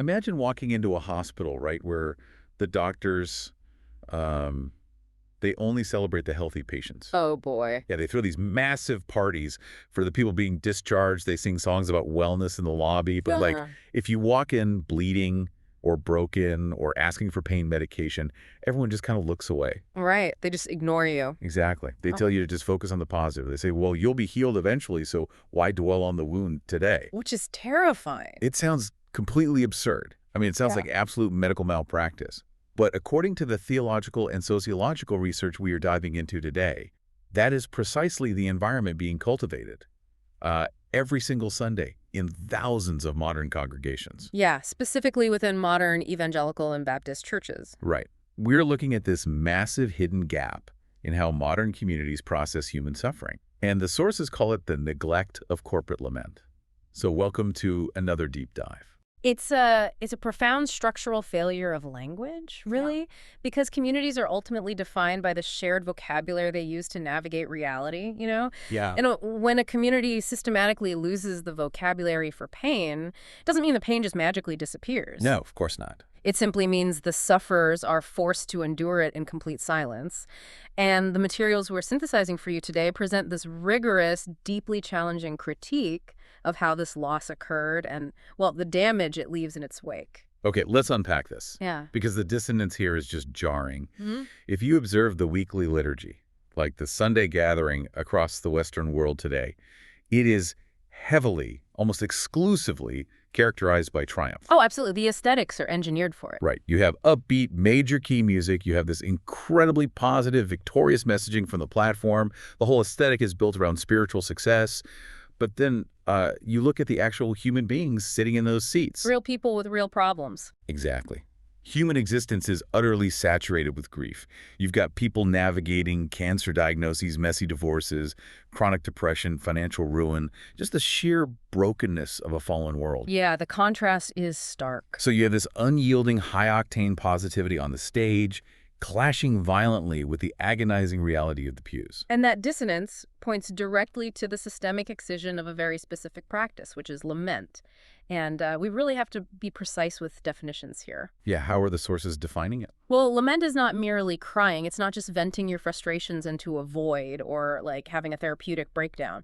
Imagine walking into a hospital, right, where the doctors, um, they only celebrate the healthy patients. Oh boy. Yeah, they throw these massive parties for the people being discharged. They sing songs about wellness in the lobby. But, like, Yeah. if you walk in bleeding or broken or asking for pain medication, everyone just kind of looks away. Right. They just ignore you. Exactly. They Oh, tell you to just focus on the positive. They say, well, you'll be healed eventually, so why dwell on the wound today? which is terrifying. It sounds completely absurd. I mean, it sounds Yeah. like absolute medical malpractice. But according to the theological and sociological research we are diving into today, that is precisely the environment being cultivated every single Sunday in thousands of modern congregations. Yeah, specifically within modern evangelical and Baptist churches. Right. We're looking at this massive hidden gap in how modern communities process human suffering. And the sources call it the neglect of corporate lament. So welcome to another deep dive. It's a profound structural failure of language, really, because communities are ultimately defined by the shared vocabulary they use to navigate reality, you know? Yeah. And when a community systematically loses the vocabulary for pain, it doesn't mean the pain just magically disappears. No, of course not. It simply means the sufferers are forced to endure it in complete silence. And the materials we're synthesizing for you today present this rigorous, deeply challenging critique of how this loss occurred and, well, the damage it leaves in its wake. Okay, let's unpack this. Yeah. Because the dissonance here is just jarring. Mhm. If you observe the weekly liturgy, like the Sunday gathering across the Western world today, it is heavily, almost exclusively, characterized by triumph. Oh, absolutely. The aesthetics are engineered for it. Right. You have upbeat, major key music. You have this incredibly positive, victorious messaging from the platform. The whole aesthetic is built around spiritual success. But then you look at the actual human beings sitting in those seats. Real people with real problems. Exactly. Human existence is utterly saturated with grief. You've got people navigating cancer diagnoses, messy divorces, chronic depression, financial ruin, just the sheer brokenness of a fallen world. Yeah, the contrast is stark. So you have this unyielding, high-octane positivity on the stage, clashing violently with the agonizing reality of the pews. And that dissonance points directly to the systemic excision of a very specific practice, which is lament. And we really have to be precise with definitions here. Yeah, how are the sources defining it? Well, lament is not merely crying. It's not just venting your frustrations into a void or like having a therapeutic breakdown.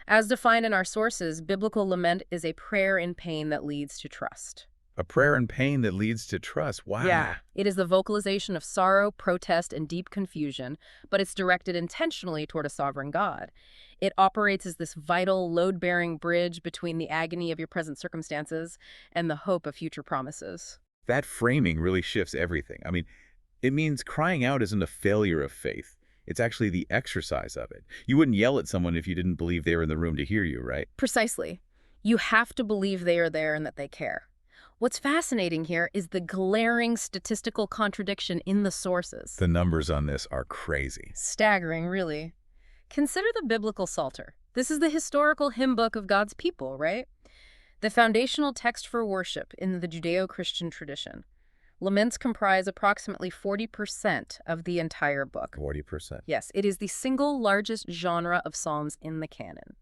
As defined in our sources, biblical lament is a prayer in pain that leads to trust. A prayer in pain that leads to trust. Wow. Yeah. It is the vocalization of sorrow, protest, and deep confusion, but it's directed intentionally toward a sovereign God. It operates as this vital, load-bearing bridge between the agony of your present circumstances and the hope of future promises. That framing really shifts everything. I mean, it means crying out isn't a failure of faith. It's actually the exercise of it. You wouldn't yell at someone if you didn't believe they were in the room to hear you, right? Precisely. You have to believe they are there and that they care. What's fascinating here is the glaring statistical contradiction in the sources. The numbers on this are crazy. Staggering, really. Consider the biblical Psalter. This is the historical hymn book of God's people, right? The foundational text for worship in the Judeo-Christian tradition. Laments comprise approximately 40% of the entire book. 40%. Yes, it is the single largest genre of psalms in the canon.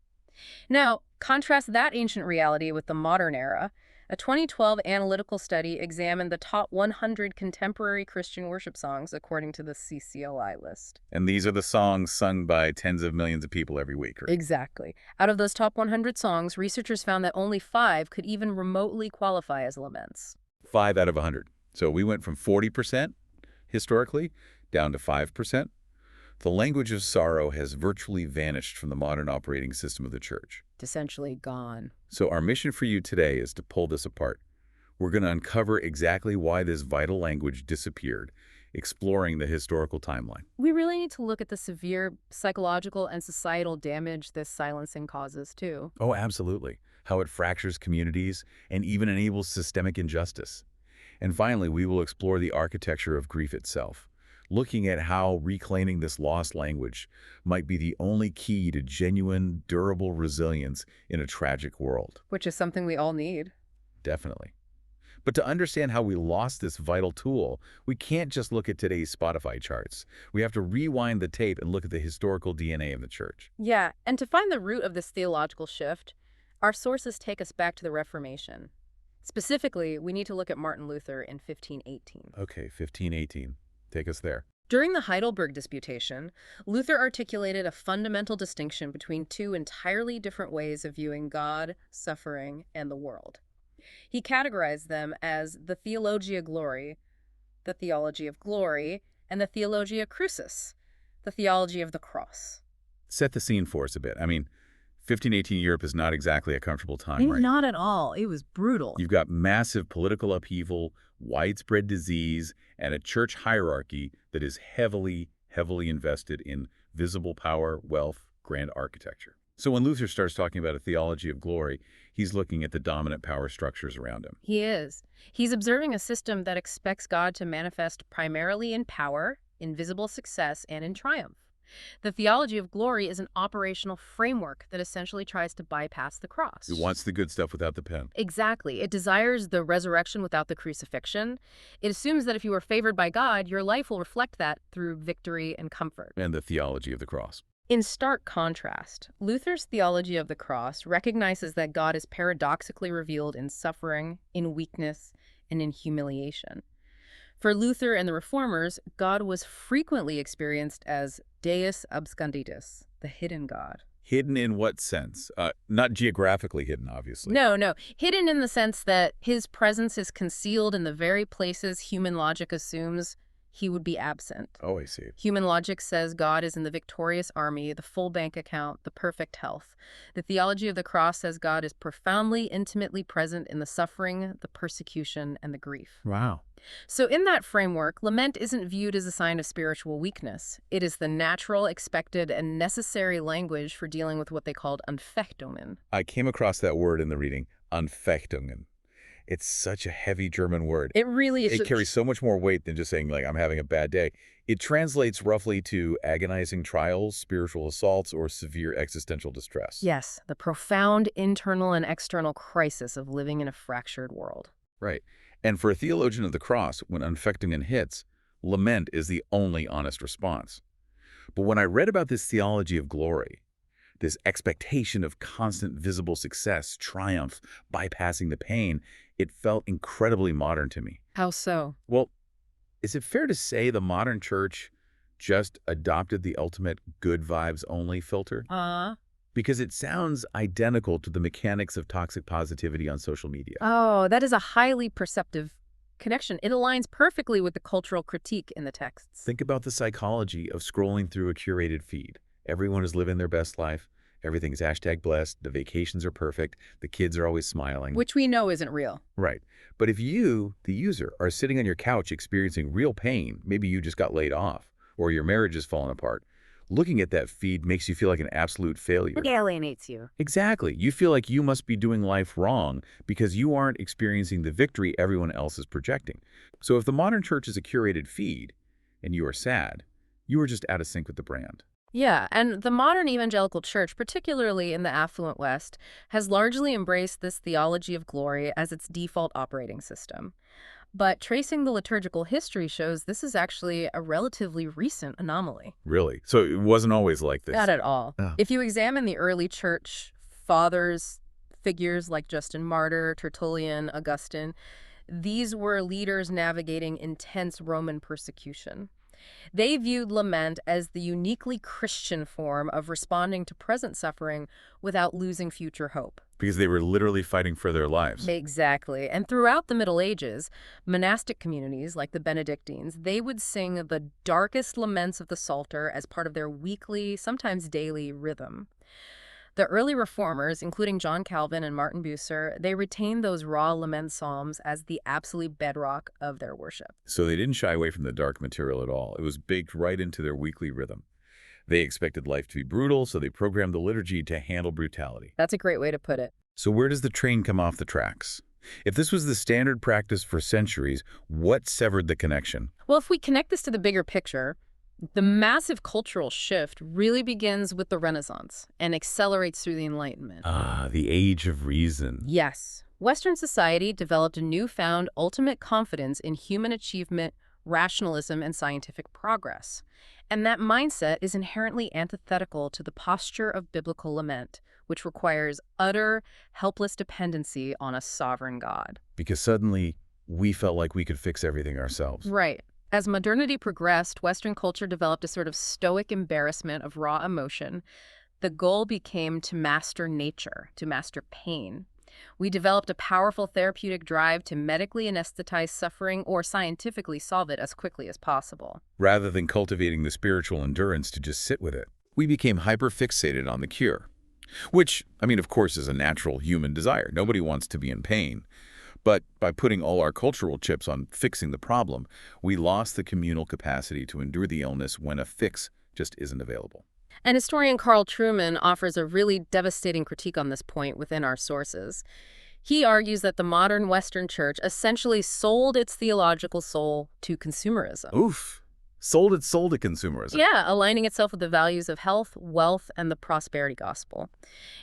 Now, contrast that ancient reality with the modern era. A 2012 analytical study examined the top 100 contemporary Christian worship songs according to the CCLI list. And these are the songs sung by tens of millions of people every week, right? Exactly. Out of those top 100 songs, researchers found that only 5 could even remotely qualify as laments. 5 out of 100. So we went from 40% historically down to 5%. The language of sorrow has virtually vanished from the modern operating system of the church. Essentially gone. So our mission for you today is to pull this apart. We're going to uncover exactly why this vital language disappeared, exploring the historical timeline. We really need to look at the severe psychological and societal damage this silencing causes, too. Oh, absolutely. How it fractures communities and even enables systemic injustice. And finally, we will explore the architecture of grief itself, looking at how reclaiming this lost language might be the only key to genuine, durable resilience in a tragic world. Which is something we all need. Definitely. But to understand how we lost this vital tool, we can't just look at today's Spotify charts. We have to rewind the tape and look at the historical DNA of the church. Yeah, and to find the root of this theological shift, our sources take us back to the Reformation. Specifically, we need to look at Martin Luther in 1518. Okay, 1518. Take us there. During the Heidelberg Disputation, Luther articulated a fundamental distinction between two entirely different ways of viewing God, suffering, and the world. He categorized them as the theologia glory, the theology of glory, and the theologia crucis, the theology of the cross. Set the scene for us a bit. I mean, 1518 Europe is not exactly a comfortable time, right? Not at all. It was brutal. You've got massive political upheaval, widespread disease, and a church hierarchy that is heavily invested in visible power, wealth, grand architecture. So when Luther starts talking about a theology of glory, he's looking at the dominant power structures around him. He is. He's observing a system that expects God to manifest primarily in power, in visible success, and in triumph. The theology of glory is an operational framework that essentially tries to bypass the cross. It wants the good stuff without the pen. Exactly. It desires the resurrection without the crucifixion. It assumes that if you are favored by God, your life will reflect that through victory and comfort. And the theology of the cross. In stark contrast, Luther's theology of the cross recognizes that God is paradoxically revealed in suffering, in weakness, and in humiliation. For Luther and the Reformers, God was frequently experienced as Deus absconditus, the hidden God. Hidden in what sense? Not geographically hidden, obviously. No. Hidden in the sense that his presence is concealed in the very places human logic assumes he would be absent. Oh, I see. Human logic says God is in the victorious army, the full bank account, the perfect health. The theology of the cross says God is profoundly, intimately present in the suffering, the persecution, and the grief. Wow. So in that framework, lament isn't viewed as a sign of spiritual weakness. It is the natural, expected, and necessary language for dealing with what they called Anfechtungen. I came across that word in the reading, Anfechtungen. It's such a heavy German word. It really is. It carries so much more weight than just saying, like, I'm having a bad day. It translates roughly to agonizing trials, spiritual assaults, or severe existential distress. Yes, the profound internal and external crisis of living in a fractured world. Right. And for a theologian of the cross, when Anfechtungen hits, lament is the only honest response. But when I read about this theology of glory, this expectation of constant visible success, triumph, bypassing the pain, it felt incredibly modern to me. How so? Well, is it fair to say the modern church just adopted the ultimate good vibes only filter? Because it sounds identical to the mechanics of toxic positivity on social media. Oh, that is a highly perceptive connection. It aligns perfectly with the cultural critique in the texts. Think about the psychology of scrolling through a curated feed. Everyone is living their best life. Everything's #blessed. The vacations are perfect. The kids are always smiling. Which we know isn't real. Right. But if you, the user, are sitting on your couch experiencing real pain, maybe you just got laid off, or your marriage is falling apart, looking at that feed makes you feel like an absolute failure. It alienates you. Exactly. You feel like you must be doing life wrong because you aren't experiencing the victory everyone else is projecting. So if the modern church is a curated feed, and you are sad, you are just out of sync with the brand. Yeah, and the modern evangelical church, particularly in the affluent West, has largely embraced this theology of glory as its default operating system. But tracing the liturgical history shows this is actually a relatively recent anomaly. Really? So it wasn't always like this? Not at all. Oh. If you examine the early church fathers, figures like Justin Martyr, Tertullian, Augustine, these were leaders navigating intense Roman persecution. They viewed lament as the uniquely Christian form of responding to present suffering without losing future hope. Because they were literally fighting for their lives. Exactly. And throughout the Middle Ages, monastic communities like the Benedictines, they would sing the darkest laments of the Psalter as part of their weekly, sometimes daily rhythm. The early reformers, including John Calvin and Martin Bucer, they retained those raw lament psalms as the absolute bedrock of their worship. So they didn't shy away from the dark material at all. It was baked right into their weekly rhythm. They expected life to be brutal, so they programmed the liturgy to handle brutality. That's a great way to put it. So where does the train come off the tracks? If this was the standard practice for centuries, what severed the connection? Well, if we connect this to the bigger picture, the massive cultural shift really begins with the Renaissance and accelerates through the Enlightenment. Ah, the age of reason. Yes. Western society developed a newfound ultimate confidence in human achievement, rationalism, and scientific progress. And that mindset is inherently antithetical to the posture of biblical lament, which requires utter, helpless dependency on a sovereign God. Because suddenly we felt like we could fix everything ourselves. Right. As modernity progressed, Western culture developed a sort of stoic embarrassment of raw emotion. The goal became to master nature, to master pain. We developed a powerful therapeutic drive to medically anesthetize suffering or scientifically solve it as quickly as possible. Rather than cultivating the spiritual endurance to just sit with it, we became hyper-fixated on the cure. Which, I mean, of course, is a natural human desire. Nobody wants to be in pain. But by putting all our cultural chips on fixing the problem, we lost the communal capacity to endure the illness when a fix just isn't available. And historian Carl Trueman offers a really devastating critique on this point within our sources. He argues that the modern Western church essentially sold its theological soul to consumerism. Oof. Sold its soul to consumerism. Yeah, aligning itself with the values of health, wealth, and the prosperity gospel.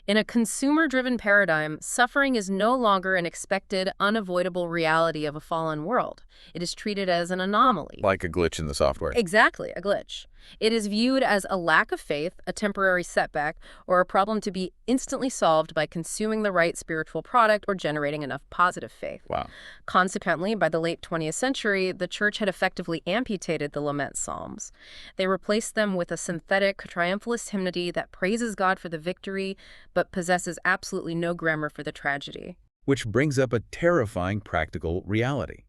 In a consumer-driven paradigm, suffering is no longer an expected, unavoidable reality of a fallen world. It is treated as an anomaly. Like a glitch in the software. Exactly, a glitch. It is viewed as a lack of faith, a temporary setback, or a problem to be instantly solved by consuming the right spiritual product or generating enough positive faith. Wow. Consequently, by the late 20th century, the church had effectively amputated the lament psalms. They replaced them with a synthetic, triumphalist hymnody that praises God for the victory, but possesses absolutely no grammar for the tragedy. Which brings up a terrifying practical reality.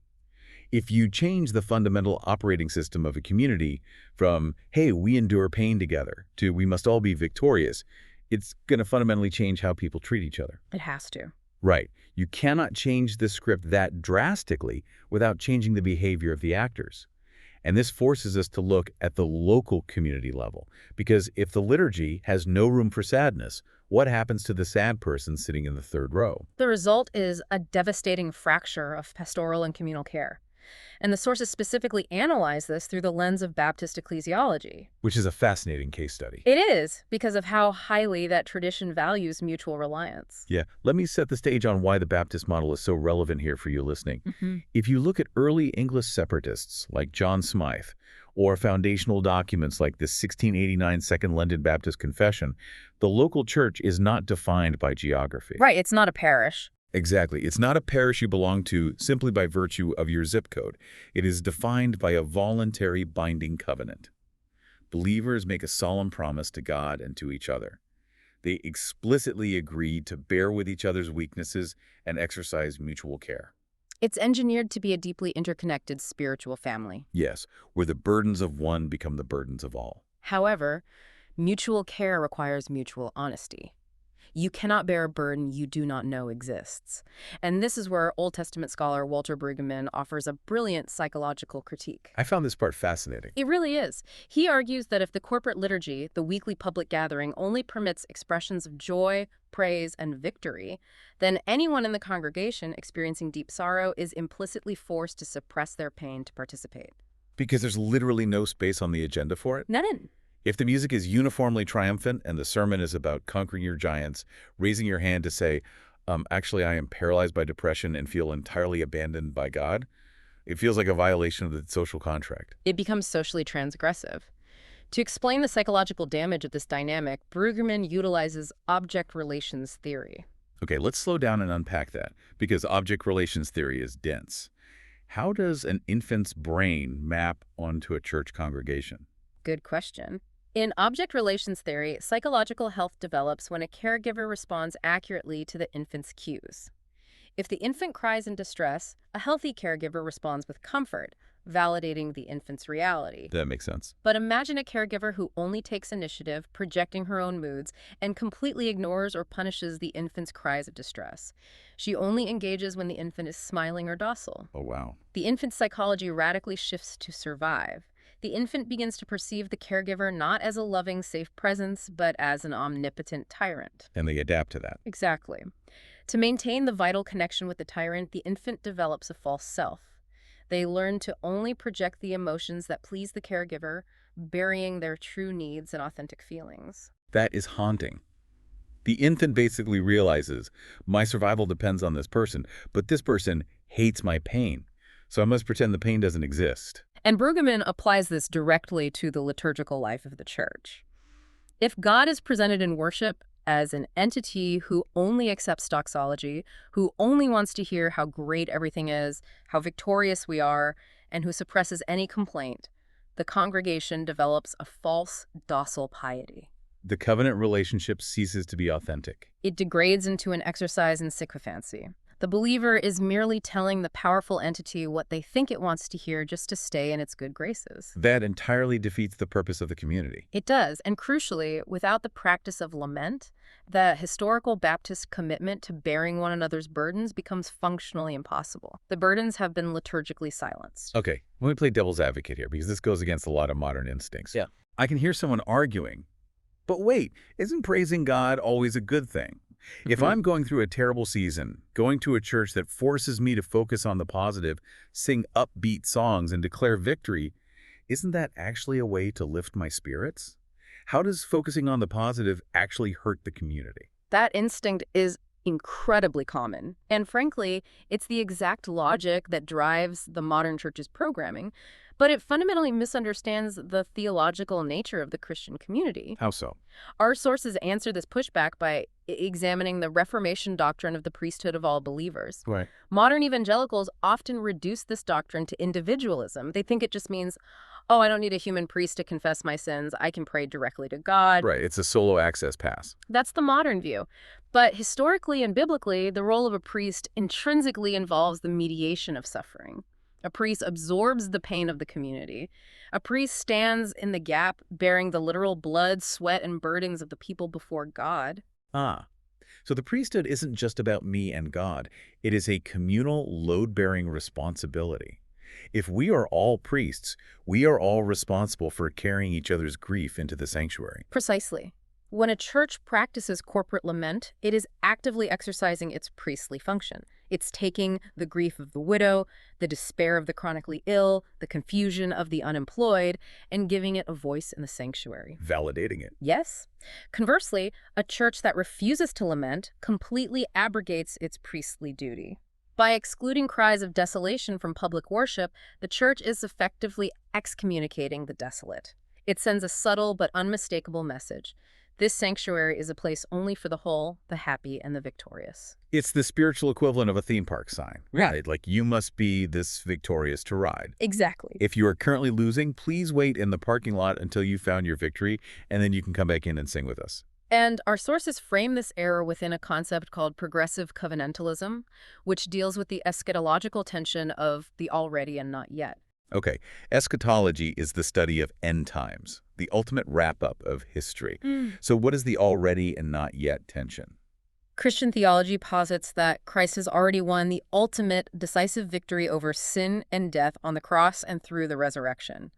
If you change the fundamental operating system of a community from, hey, we endure pain together, to we must all be victorious, it's going to fundamentally change how people treat each other. It has to. Right. You cannot change the script that drastically without changing the behavior of the actors. And this forces us to look at the local community level. Because if the liturgy has no room for sadness, what happens to the sad person sitting in the third row? The result is a devastating fracture of pastoral and communal care. And the sources specifically analyze this through the lens of Baptist ecclesiology. Which is a fascinating case study. It is, because of how highly that tradition values mutual reliance. Yeah, let me set the stage on why the Baptist model is so relevant here for you listening. If you look at early English separatists like John Smythe, or foundational documents like the 1689 Second London Baptist Confession, the local church is not defined by geography. Right, it's not a parish. Exactly. It's not a parish you belong to simply by virtue of your zip code. It is defined by a voluntary binding covenant. Believers make a solemn promise to God and to each other. They explicitly agree to bear with each other's weaknesses and exercise mutual care. It's engineered to be a deeply interconnected spiritual family. Yes, where the burdens of one become the burdens of all. However, mutual care requires mutual honesty. You cannot bear a burden you do not know exists. And this is where Old Testament scholar Walter Brueggemann offers a brilliant psychological critique. I found this part fascinating. It really is. He argues that if the corporate liturgy, the weekly public gathering, only permits expressions of joy, praise, and victory, then anyone in the congregation experiencing deep sorrow is implicitly forced to suppress their pain to participate. Because there's literally no space on the agenda for it? None. If the music is uniformly triumphant and the sermon is about conquering your giants, raising your hand to say, actually, I am paralyzed by depression and feel entirely abandoned by God, it feels like a violation of the social contract. It becomes socially transgressive. To explain the psychological damage of this dynamic, Brueggemann utilizes object relations theory. Okay, let's slow down and unpack that, because object relations theory is dense. How does an infant's brain map onto a church congregation? Good question. In object relations theory, psychological health develops when a caregiver responds accurately to the infant's cues. If the infant cries in distress, a healthy caregiver responds with comfort, validating the infant's reality. That makes sense. But imagine a caregiver who only takes initiative, projecting her own moods, and completely ignores or punishes the infant's cries of distress. She only engages when the infant is smiling or docile. Oh, wow. The infant's psychology radically shifts to survive. The infant begins to perceive the caregiver not as a loving, safe presence, but as an omnipotent tyrant. And they adapt to that. Exactly. To maintain the vital connection with the tyrant, the infant develops a false self. They learn to only project the emotions that please the caregiver, burying their true needs and authentic feelings. That is haunting. The infant basically realizes, my survival depends on this person, but this person hates my pain, so I must pretend the pain doesn't exist. And Brueggemann applies this directly to the liturgical life of the church. If God is presented in worship as an entity who only accepts doxology, who only wants to hear how great everything is, how victorious we are, and who suppresses any complaint, the congregation develops a false, docile piety. The covenant relationship ceases to be authentic. It degrades into an exercise in sycophancy. The believer is merely telling the powerful entity what they think it wants to hear just to stay in its good graces. That entirely defeats the purpose of the community. It does, and crucially, without the practice of lament, the historical Baptist commitment to bearing one another's burdens becomes functionally impossible. The burdens have been liturgically silenced. Okay, let me play devil's advocate here, because this goes against a lot of modern instincts. Yeah. I can hear someone arguing, but wait, isn't praising God always a good thing? If I'm going through a terrible season, going to a church that forces me to focus on the positive, sing upbeat songs, and declare victory, isn't that actually a way to lift my spirits? How does focusing on the positive actually hurt the community? That instinct is incredibly common. And frankly, it's the exact logic that drives the modern church's programming, but it fundamentally misunderstands the theological nature of the Christian community. How so? Our sources answer this pushback by examining the Reformation doctrine of the priesthood of all believers. Right. Modern evangelicals often reduce this doctrine to individualism. They think it just means, oh, I don't need a human priest to confess my sins. I can pray directly to God. Right, it's a solo access pass. That's the modern view. But historically and biblically, the role of a priest intrinsically involves the mediation of suffering. A priest absorbs the pain of the community. A priest stands in the gap, bearing the literal blood, sweat, and burdens of the people before God. Ah, so the priesthood isn't just about me and God. It is a communal, load-bearing responsibility. If we are all priests, we are all responsible for carrying each other's grief into the sanctuary. Precisely. When a church practices corporate lament, it is actively exercising its priestly function. It's taking the grief of the widow, the despair of the chronically ill, the confusion of the unemployed, and giving it a voice in the sanctuary. Validating it. Yes. Conversely, a church that refuses to lament completely abrogates its priestly duty. By excluding cries of desolation from public worship, the church is effectively excommunicating the desolate. It sends a subtle but unmistakable message. This sanctuary is a place only for the whole, the happy, and the victorious. It's the spiritual equivalent of a theme park sign. Yeah. Right? Like, you must be this victorious to ride. Exactly. If you are currently losing, please wait in the parking lot until you found your victory, and then you can come back in and sing with us. And our sources frame this error within a concept called progressive covenantalism, which deals with the eschatological tension of the already and not yet. Okay, eschatology is the study of end times, the ultimate wrap-up of history. So what is the already and not yet tension? Christian theology posits that Christ has already won the ultimate decisive victory over sin and death on the cross and through the resurrection.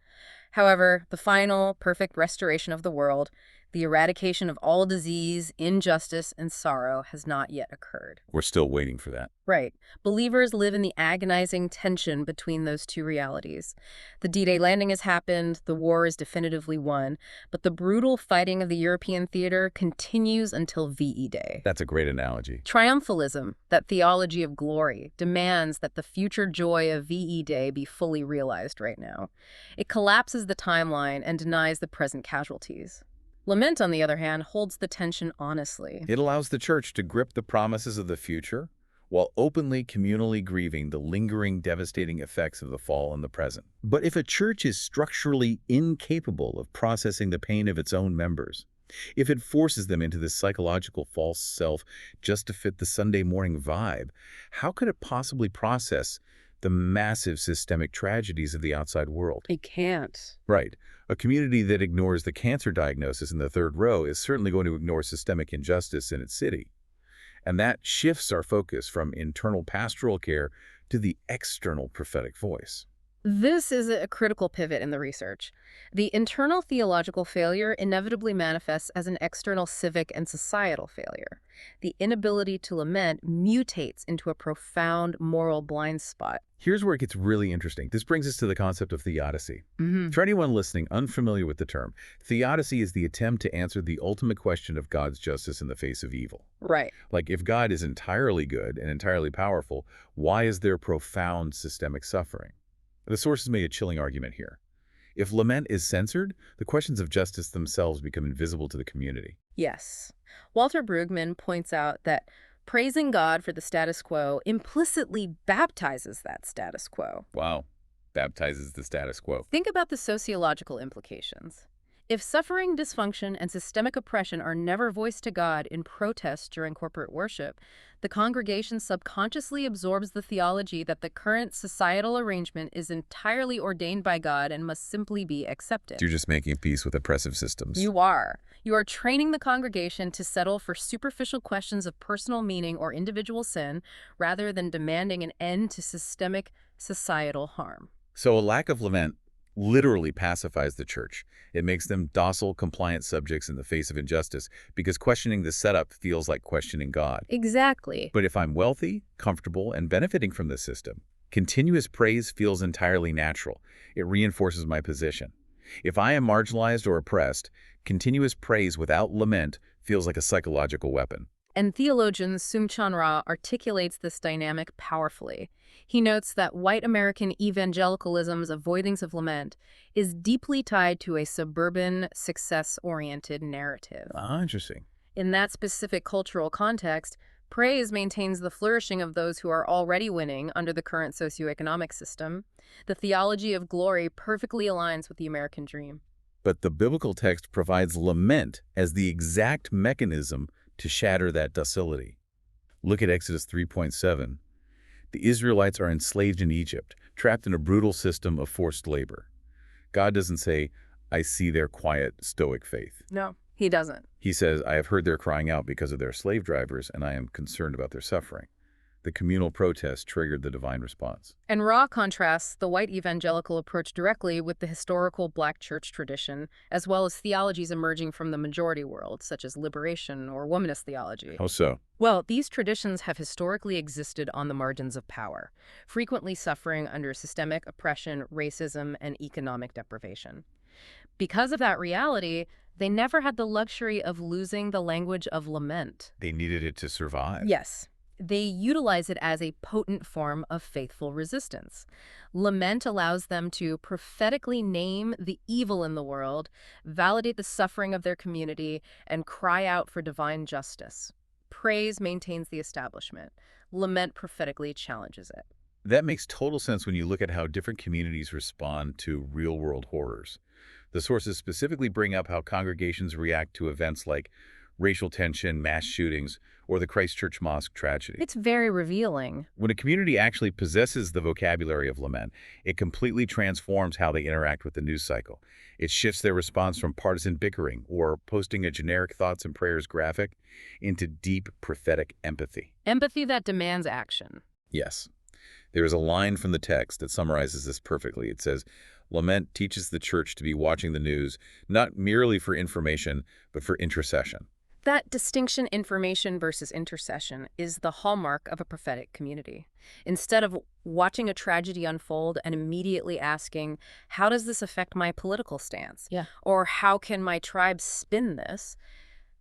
However, the final, perfect restoration of the world, the eradication of all disease, injustice, and sorrow has not yet occurred. We're still waiting for that. Right. Believers live in the agonizing tension between those two realities. The D-Day landing has happened, the war is definitively won, but the brutal fighting of the European theater continues until VE Day. That's a great analogy. Triumphalism, that theology of glory, demands that the future joy of VE Day be fully realized right now. It collapses the timeline and denies the present casualties. Lament, on the other hand, holds the tension honestly. It allows the church to grip the promises of the future while openly, communally grieving the lingering, devastating effects of the fall in the present. But if a church is structurally incapable of processing the pain of its own members, if it forces them into this psychological false self just to fit the Sunday morning vibe, how could it possibly process the massive systemic tragedies of the outside world? It can't. Right. A community that ignores the cancer diagnosis in the third row is certainly going to ignore systemic injustice in its city. And that shifts our focus from internal pastoral care to the external prophetic voice. This is a critical pivot in the research. The internal theological failure inevitably manifests as an external civic and societal failure. The inability to lament mutates into a profound moral blind spot. Here's where it gets really interesting. This brings us to the concept of theodicy. For anyone listening unfamiliar with the term, theodicy is the attempt to answer the ultimate question of God's justice in the face of evil. Right. Like, if God is entirely good and entirely powerful, why is there profound systemic suffering? The sources made a chilling argument here. If lament is censored, the questions of justice themselves become invisible to the community. Yes. Walter Brueggemann points out that praising God for the status quo implicitly baptizes that status quo. Wow. Baptizes the status quo. Think about the sociological implications. If suffering, dysfunction, and systemic oppression are never voiced to God in protest during corporate worship, the congregation subconsciously absorbs the theology that the current societal arrangement is entirely ordained by God and must simply be accepted. You're just making peace with oppressive systems. You are. You are training the congregation to settle for superficial questions of personal meaning or individual sin, rather than demanding an end to systemic societal harm. So a lack of lament literally pacifies the church. It makes them docile, compliant subjects in the face of injustice because questioning the setup feels like questioning God. Exactly. But if I'm wealthy, comfortable, and benefiting from the system, continuous praise feels entirely natural. It reinforces my position. If I am marginalized or oppressed, continuous praise without lament feels like a psychological weapon. And theologian Soong-Chan Rah articulates this dynamic powerfully. He notes that white American evangelicalism's avoidance of lament is deeply tied to a suburban, success-oriented narrative. Interesting. In that specific cultural context, praise maintains the flourishing of those who are already winning under the current socioeconomic system. The theology of glory perfectly aligns with the American dream. But the biblical text provides lament as the exact mechanism to shatter that docility. Look at Exodus 3:7. The Israelites are enslaved in Egypt, trapped in a brutal system of forced labor. God doesn't say, I see their quiet, stoic faith. No, he doesn't. He says, I have heard their crying out because of their slave drivers, and I am concerned about their suffering. The communal protest triggered the divine response. And Rah contrasts the white evangelical approach directly with the historical black church tradition, as well as theologies emerging from the majority world, such as liberation or womanist theology. How so? Well, these traditions have historically existed on the margins of power, frequently suffering under systemic oppression, racism, and economic deprivation. Because of that reality, they never had the luxury of losing the language of lament. They needed it to survive. Yes. They utilize it as a potent form of faithful resistance. Lament allows them to prophetically name the evil in the world, validate the suffering of their community, and cry out for divine justice. Praise maintains the establishment. Lament prophetically challenges it. That makes total sense when you look at how different communities respond to real-world horrors. The sources specifically bring up how congregations react to events like racial tension, mass shootings, or the Christchurch Mosque tragedy. It's very revealing. When a community actually possesses the vocabulary of lament, it completely transforms how they interact with the news cycle. It shifts their response from partisan bickering or posting a generic thoughts and prayers graphic into deep prophetic empathy. Empathy that demands action. Yes. There is a line from the text that summarizes this perfectly. It says, lament teaches the church to be watching the news, not merely for information, but for intercession. That distinction, information versus intercession, is the hallmark of a prophetic community. Instead of watching a tragedy unfold and immediately asking, how does this affect my political stance? Yeah. Or how can my tribe spin this?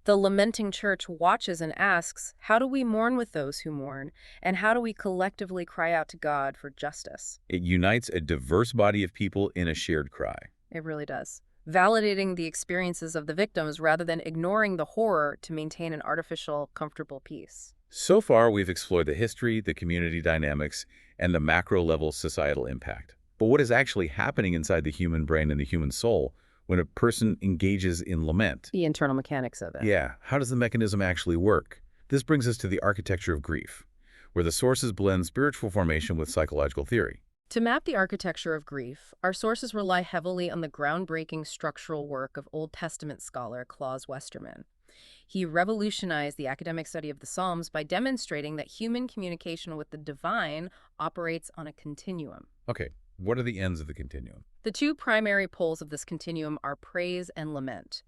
The lamenting church watches and asks, how do we mourn with those who mourn? And how do we collectively cry out to God for justice? It unites a diverse body of people in a shared cry. It really does. Validating the experiences of the victims rather than ignoring the horror to maintain an artificial, comfortable peace. So far, we've explored the history, the community dynamics, and the macro-level societal impact. But what is actually happening inside the human brain and the human soul when a person engages in lament? The internal mechanics of it. Yeah, how does the mechanism actually work? This brings us to the architecture of grief, where the sources blend spiritual formation with psychological theory. To map the architecture of grief, our sources rely heavily on the groundbreaking structural work of Old Testament scholar Claus Westermann. He revolutionized the academic study of the Psalms by demonstrating that human communication with the divine operates on a continuum. Okay, what are the ends of the continuum? The two primary poles of this continuum are praise and lament.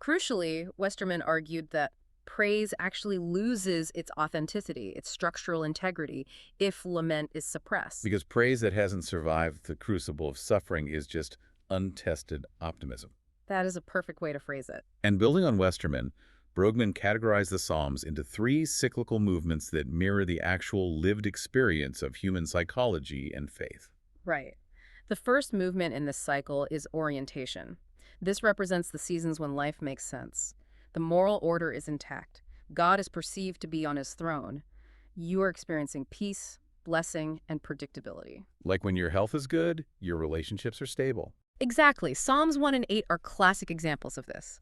Crucially, Westermann argued that praise actually loses its authenticity, its structural integrity, if lament is suppressed. Because praise that hasn't survived the crucible of suffering is just untested optimism. That is a perfect way to phrase it. And building on Westermann, Brueggemann categorized the Psalms into three cyclical movements that mirror the actual lived experience of human psychology and faith. Right. The first movement in this cycle is orientation. This represents the seasons when life makes sense. The moral order is intact. God is perceived to be on his throne. You are experiencing peace, blessing, and predictability. Like when your health is good, your relationships are stable. Exactly. Psalms 1 and 8 are classic examples of this.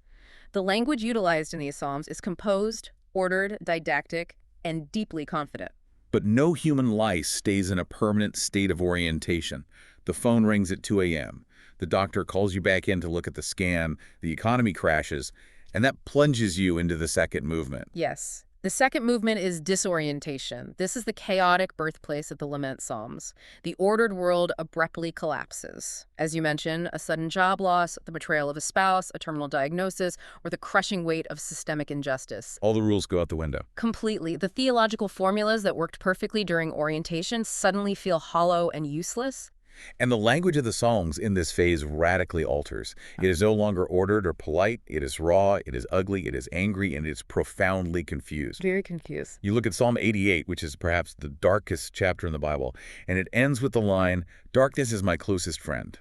The language utilized in these psalms is composed, ordered, didactic, and deeply confident. But no human life stays in a permanent state of orientation. The phone rings at 2 a.m. The doctor calls you back in to look at the scan, the economy crashes, and that plunges you into the second movement. Yes. The second movement is disorientation. This is the chaotic birthplace of the Lament Psalms. The ordered world abruptly collapses. As you mentioned, a sudden job loss, the betrayal of a spouse, a terminal diagnosis, or the crushing weight of systemic injustice. All the rules go out the window. Completely. The theological formulas that worked perfectly during orientation suddenly feel hollow and useless. And the language of the Psalms in this phase radically alters. It is no longer ordered or polite. It is raw, it is ugly, it is angry, and it is profoundly confused. Very confused. You look at Psalm 88, which is perhaps the darkest chapter in the Bible, and it ends with the line, "Darkness is my closest friend."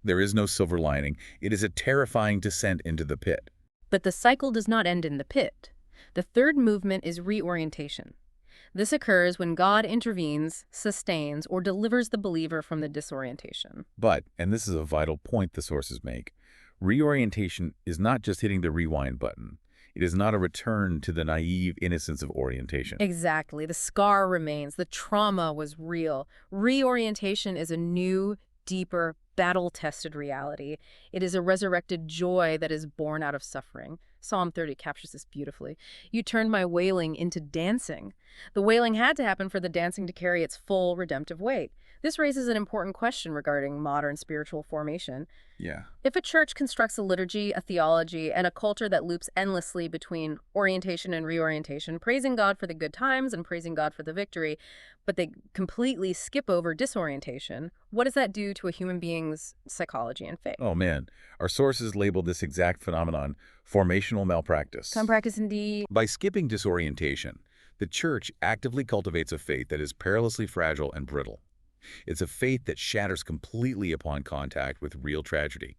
There is no silver lining. It is a terrifying descent into the pit. But the cycle does not end in the pit. The third movement is reorientation. This occurs when God intervenes, sustains, or delivers the believer from the disorientation. But, and this is a vital point the sources make, reorientation is not just hitting the rewind button. It is not a return to the naive innocence of orientation. Exactly. The scar remains. The trauma was real. Reorientation is a new, deeper, battle-tested reality. It is a resurrected joy that is born out of suffering. Psalm 30 captures this beautifully. You turned my wailing into dancing. The wailing had to happen for the dancing to carry its full redemptive weight. This raises an important question regarding modern spiritual formation. Yeah. If a church constructs a liturgy, a theology, and a culture that loops endlessly between orientation and reorientation, praising God for the good times and praising God for the victory, but they completely skip over disorientation, what does that do to a human being's psychology and faith? Oh man, our sources labeled this exact phenomenon formational malpractice. Malpractice indeed. By skipping disorientation, the church actively cultivates a faith that is perilously fragile and brittle. It's a faith that shatters completely upon contact with real tragedy.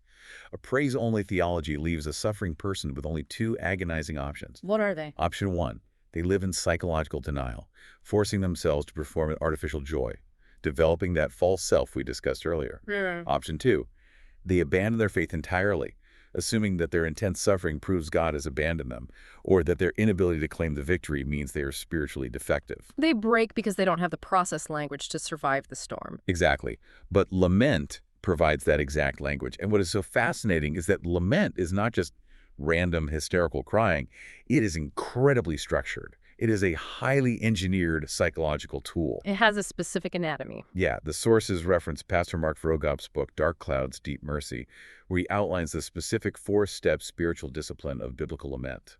A praise-only theology leaves a suffering person with only two agonizing options. What are they? Option 1, they live in psychological denial, forcing themselves to perform an artificial joy, developing that false self we discussed earlier. Option 2, they abandon their faith entirely, assuming that their intense suffering proves God has abandoned them, or that their inability to claim the victory means they are spiritually defective. They break because they don't have the process language to survive the storm. Exactly. But Lament provides that exact language. And what is so fascinating is that Lament is not just random hysterical crying. It is incredibly structured. It is a highly engineered psychological tool. It has a specific anatomy. Yeah, the sources reference Pastor Mark Vrogop's book, Dark Clouds, Deep Mercy, where he outlines the specific four-step spiritual discipline of biblical lament.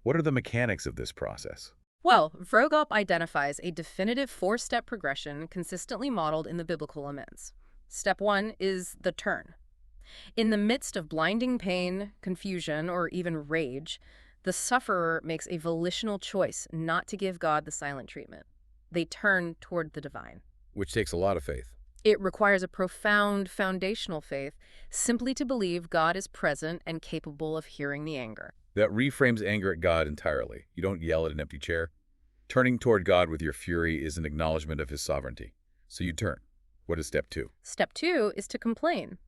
What are the mechanics of this process? Well, Vrogop identifies a definitive four-step progression consistently modeled in the biblical laments. Step 1 is the turn. In the midst of blinding pain, confusion, or even rage, the sufferer makes a volitional choice not to give God the silent treatment. They turn toward the divine. Which takes a lot of faith. It requires a profound foundational faith simply to believe God is present and capable of hearing the anger. That reframes anger at God entirely. You don't yell at an empty chair. Turning toward God with your fury is an acknowledgement of his sovereignty. So you turn. What is step 2? Step 2 is to complain.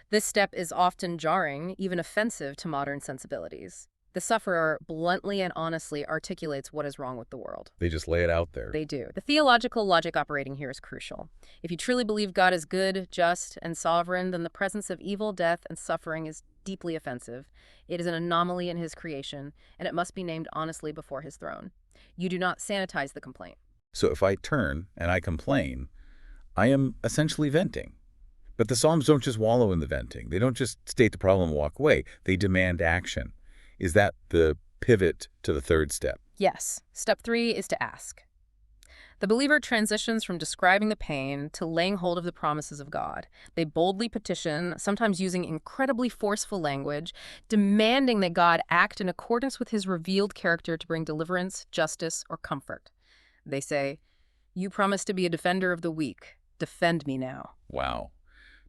This step is often jarring, even offensive to modern sensibilities. The sufferer bluntly and honestly articulates what is wrong with the world. They just lay it out there. They do. The theological logic operating here is crucial. If you truly believe God is good, just, and sovereign, then the presence of evil, death, and suffering is deeply offensive. It is an anomaly in his creation, and it must be named honestly before his throne. You do not sanitize the complaint. So if I turn and I complain, I am essentially venting. But the Psalms don't just wallow in the venting. They don't just state the problem and walk away. They demand action. Is that the pivot to the third step? Yes. Step 3 is to ask. The believer transitions from describing the pain to laying hold of the promises of God. They boldly petition, sometimes using incredibly forceful language, demanding that God act in accordance with his revealed character to bring deliverance, justice, or comfort. They say, "You promise to be a defender of the weak. Defend me now." Wow.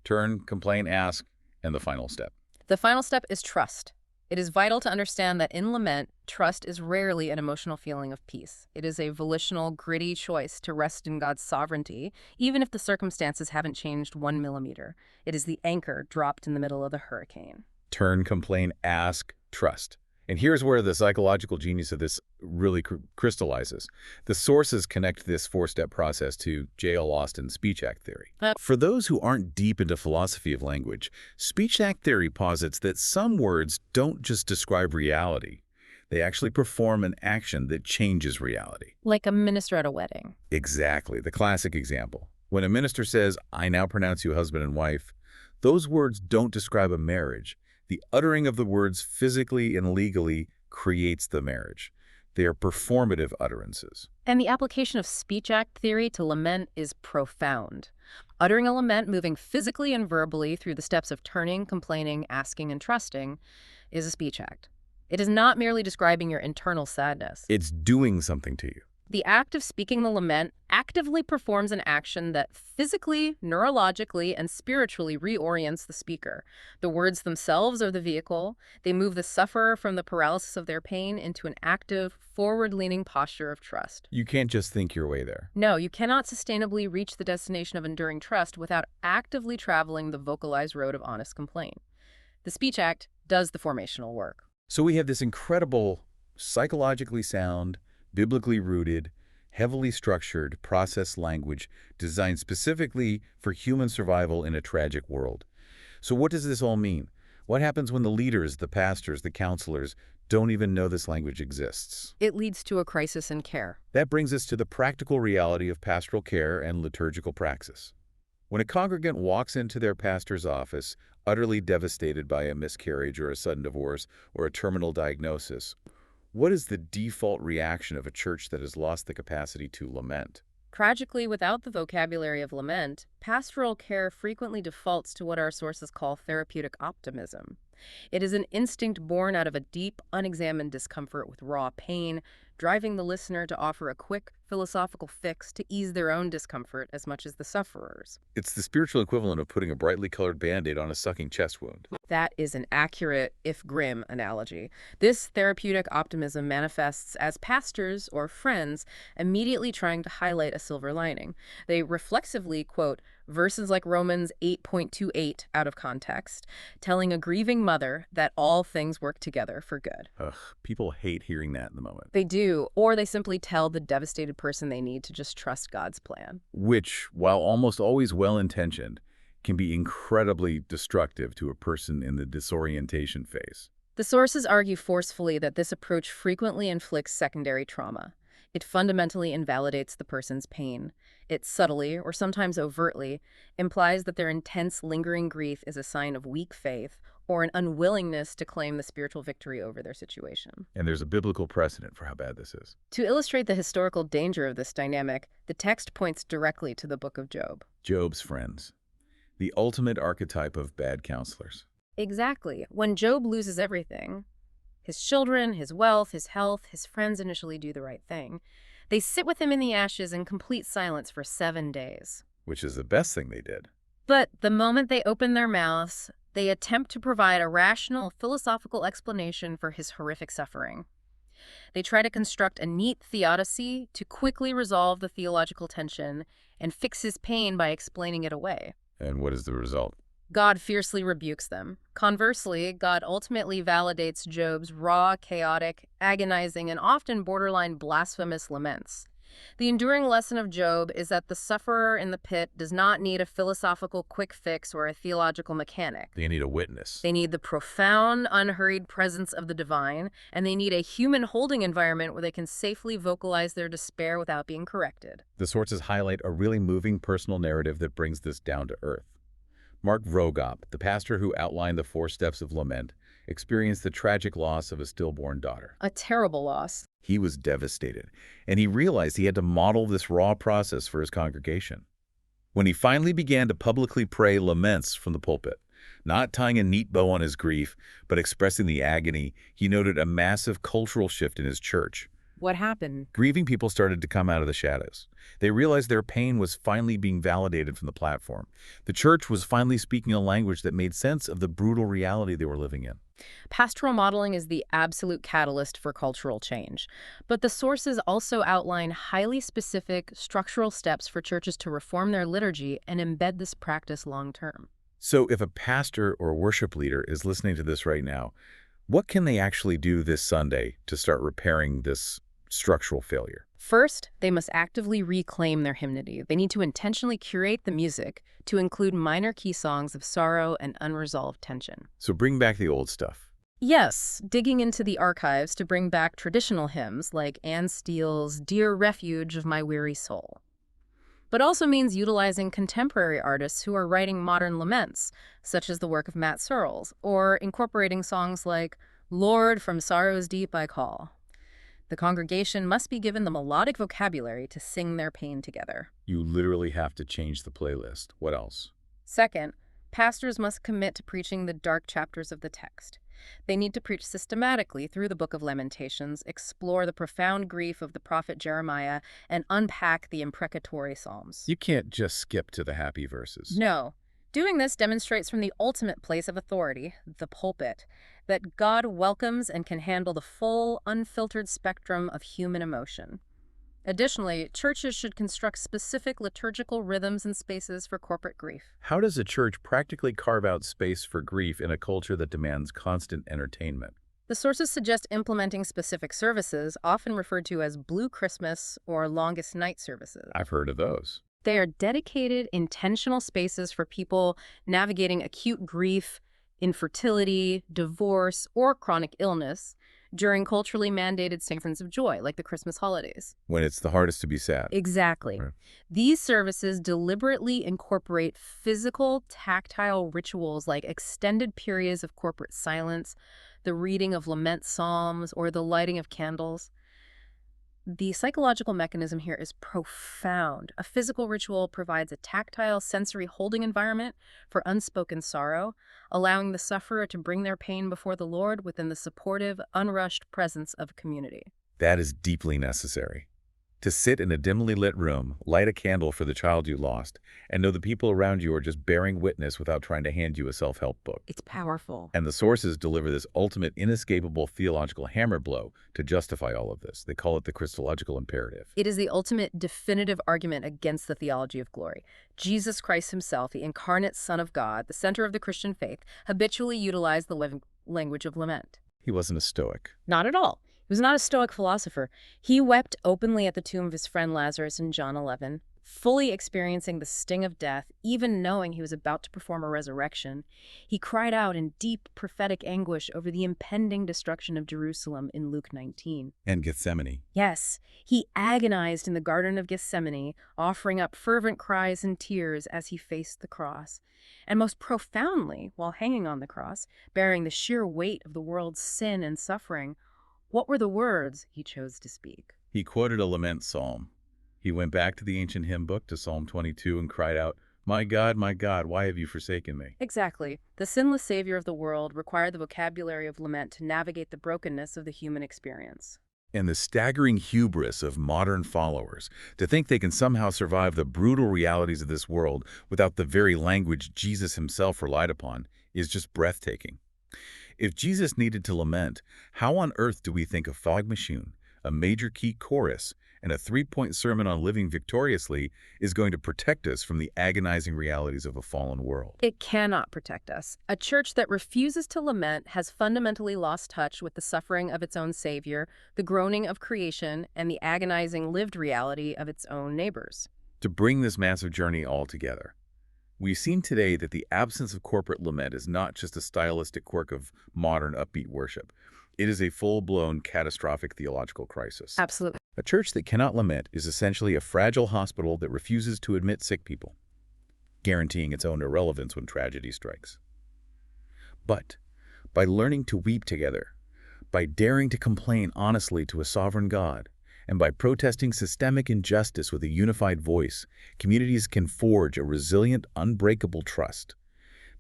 Turn, complain, ask, and the final step. The final step is trust. It is vital to understand that in lament, trust is rarely an emotional feeling of peace. It is a volitional, gritty choice to rest in God's sovereignty, even if the circumstances haven't changed 1 millimeter. It is the anchor dropped in the middle of the hurricane. Turn, complain, ask, trust. And here's where the psychological genius of this really crystallizes. The sources connect this four-step process to J.L. Austin's speech act theory. For those who aren't deep into philosophy of language, speech act theory posits that some words don't just describe reality. They actually perform an action that changes reality. Like a minister at a wedding. Exactly. The classic example. When a minister says, "I now pronounce you husband and wife," those words don't describe a marriage. The uttering of the words physically and legally creates the marriage. They are performative utterances. And the application of speech act theory to lament is profound. Uttering a lament, moving physically and verbally through the steps of turning, complaining, asking, and trusting, is a speech act. It is not merely describing your internal sadness. It's doing something to you. The act of speaking the lament actively performs an action that physically, neurologically, and spiritually reorients the speaker. The words themselves are the vehicle. They move the sufferer from the paralysis of their pain into an active, forward-leaning posture of trust. You can't just think your way there. No, you cannot sustainably reach the destination of enduring trust without actively traveling the vocalized road of honest complaint. The speech act does the formational work. So we have this incredible, psychologically sound, biblically rooted, heavily structured process language designed specifically for human survival in a tragic world. So what does this all mean? What happens when the leaders, the pastors, the counselors don't even know this language exists? It leads to a crisis in care. That brings us to the practical reality of pastoral care and liturgical praxis. When a congregant walks into their pastor's office, utterly devastated by a miscarriage or a sudden divorce or a terminal diagnosis, what is the default reaction of a church that has lost the capacity to lament? Tragically, without the vocabulary of lament, pastoral care frequently defaults to what our sources call therapeutic optimism. It is an instinct born out of a deep, unexamined discomfort with raw pain, driving the listener to offer a quick, philosophical fix to ease their own discomfort as much as the sufferer's. It's the spiritual equivalent of putting a brightly colored Band-Aid on a sucking chest wound. That is an accurate, if grim, analogy. This therapeutic optimism manifests as pastors or friends immediately trying to highlight a silver lining. They reflexively quote verses like Romans 8.28 out of context, telling a grieving mother that all things work together for good. Ugh, people hate hearing that in the moment. They do, or they simply tell the devastated person they need to just trust God's plan. Which, while almost always well-intentioned, can be incredibly destructive to a person in the disorientation phase. The sources argue forcefully that this approach frequently inflicts secondary trauma. It fundamentally invalidates the person's pain. It subtly, or sometimes overtly, implies that their intense, lingering grief is a sign of weak faith or an unwillingness to claim the spiritual victory over their situation. And there's a biblical precedent for how bad this is. To illustrate the historical danger of this dynamic, the text points directly to the book of Job. Job's friends. The ultimate archetype of bad counselors. Exactly. When Job loses everything, his children, his wealth, his health, his friends initially do the right thing. They sit with him in the ashes in complete silence for 7 days. Which is the best thing they did. But the moment they open their mouths, they attempt to provide a rational, philosophical explanation for his horrific suffering. They try to construct a neat theodicy to quickly resolve the theological tension and fix his pain by explaining it away. And what is the result? God fiercely rebukes them. Conversely, God ultimately validates Job's raw, chaotic, agonizing, and often borderline blasphemous laments. The enduring lesson of Job is that the sufferer in the pit does not need a philosophical quick fix or a theological mechanic. They need a witness. They need the profound, unhurried presence of the divine, and they need a human holding environment where they can safely vocalize their despair without being corrected. The sources highlight a really moving personal narrative that brings this down to earth. Mark Vrogop, the pastor who outlined the 4 steps of lament, experienced the tragic loss of a stillborn daughter. A terrible loss. He was devastated, and he realized he had to model this raw process for his congregation. When he finally began to publicly pray laments from the pulpit, not tying a neat bow on his grief, but expressing the agony, he noted a massive cultural shift in his church. What happened? Grieving people started to come out of the shadows. They realized their pain was finally being validated from the platform. The church was finally speaking a language that made sense of the brutal reality they were living in. Pastoral modeling is the absolute catalyst for cultural change. But the sources also outline highly specific structural steps for churches to reform their liturgy and embed this practice long term. So if a pastor or worship leader is listening to this right now, what can they actually do this Sunday to start repairing this structural failure? First, they must actively reclaim their hymnody. They need to intentionally curate the music to include minor key songs of sorrow and unresolved tension. So bring back the old stuff. Yes, digging into the archives to bring back traditional hymns like Anne Steele's Dear Refuge of My Weary Soul. But also means utilizing contemporary artists who are writing modern laments, such as the work of Matt Searles, or incorporating songs like Lord, from Sorrow's Deep I Call. The congregation must be given the melodic vocabulary to sing their pain together. You literally have to change the playlist. What else? Second, pastors must commit to preaching the dark chapters of the text. They need to preach systematically through the Book of Lamentations, explore the profound grief of the prophet Jeremiah, and unpack the imprecatory psalms. You can't just skip to the happy verses. No. Doing this demonstrates from the ultimate place of authority, the pulpit, that God welcomes and can handle the full, unfiltered spectrum of human emotion. Additionally, churches should construct specific liturgical rhythms and spaces for corporate grief. How does a church practically carve out space for grief in a culture that demands constant entertainment? The sources suggest implementing specific services, often referred to as Blue Christmas or Longest Night services. I've heard of those. They are dedicated, intentional spaces for people navigating acute grief, infertility, divorce, or chronic illness during culturally mandated seasons of joy, like the Christmas holidays. When it's the hardest to be sad. Exactly. Right. These services deliberately incorporate physical, tactile rituals like extended periods of corporate silence, the reading of lament psalms, or the lighting of candles. The psychological mechanism here is profound. A physical ritual provides a tactile, sensory holding environment for unspoken sorrow, allowing the sufferer to bring their pain before the Lord within the supportive, unrushed presence of a community. That is deeply necessary. To sit in a dimly lit room, light a candle for the child you lost, and know the people around you are just bearing witness without trying to hand you a self-help book. It's powerful. And the sources deliver this ultimate, inescapable theological hammer blow to justify all of this. They call it the Christological imperative. It is the ultimate definitive argument against the theology of glory. Jesus Christ himself, the incarnate Son of God, the center of the Christian faith, habitually utilized the living language of lament. He wasn't a Stoic. Not at all. He was not a Stoic philosopher. He wept openly at the tomb of his friend Lazarus in John 11, fully experiencing the sting of death, even knowing he was about to perform a resurrection. He cried out in deep prophetic anguish over the impending destruction of Jerusalem in Luke 19. And Gethsemane. Yes, he agonized in the Garden of Gethsemane, offering up fervent cries and tears as he faced the cross. And most profoundly, while hanging on the cross, bearing the sheer weight of the world's sin and suffering, what were the words he chose to speak? He quoted a lament psalm. He went back to the ancient hymn book, to Psalm 22, and cried out, my God, why have you forsaken me?" Exactly. The sinless Savior of the world required the vocabulary of lament to navigate the brokenness of the human experience. And the staggering hubris of modern followers to think they can somehow survive the brutal realities of this world without the very language Jesus himself relied upon is just breathtaking. If Jesus needed to lament, how on earth do we think a fog machine, a major key chorus, and a three-point sermon on living victoriously is going to protect us from the agonizing realities of a fallen world? It cannot protect us. A church that refuses to lament has fundamentally lost touch with the suffering of its own Savior, the groaning of creation, and the agonizing lived reality of its own neighbors. To bring this massive journey all together, we've seen today that the absence of corporate lament is not just a stylistic quirk of modern upbeat worship. It is a full-blown catastrophic theological crisis. Absolutely. A church that cannot lament is essentially a fragile hospital that refuses to admit sick people, guaranteeing its own irrelevance when tragedy strikes. But by learning to weep together, by daring to complain honestly to a sovereign God, and by protesting systemic injustice with a unified voice, communities can forge a resilient, unbreakable trust.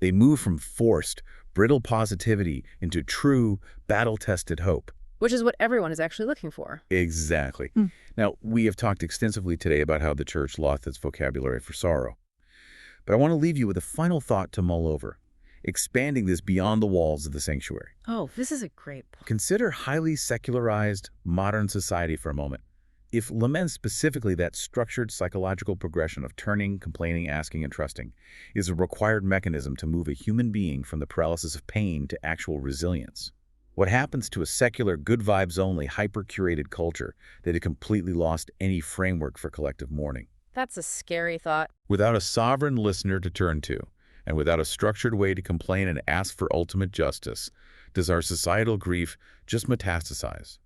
They move from forced, brittle positivity into true, battle-tested hope. which is what everyone is actually looking for. Exactly. Now, we have talked extensively today about how the church lost its vocabulary for sorrow. But I want to leave you with a final thought to mull over, expanding this beyond the walls of the sanctuary. Oh, this is a great point. Consider highly secularized modern society for a moment. If lament, specifically that structured psychological progression of turning, complaining, asking, and trusting, is a required mechanism to move a human being from the paralysis of pain to actual resilience, what happens to a secular, good vibes only, hyper-curated culture that had completely lost any framework for collective mourning? That's a scary thought. Without a sovereign listener to turn to, and without a structured way to complain and ask for ultimate justice, does our societal grief just metastasize?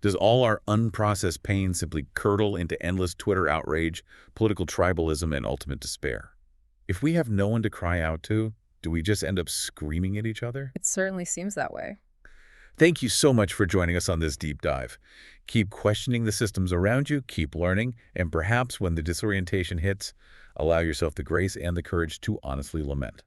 Does all our unprocessed pain simply curdle into endless Twitter outrage, political tribalism, and ultimate despair? If we have no one to cry out to, do we just end up screaming at each other? It certainly seems that way. Thank you so much for joining us on this deep dive. Keep questioning the systems around you, keep learning, and perhaps when the disorientation hits, allow yourself the grace and the courage to honestly lament.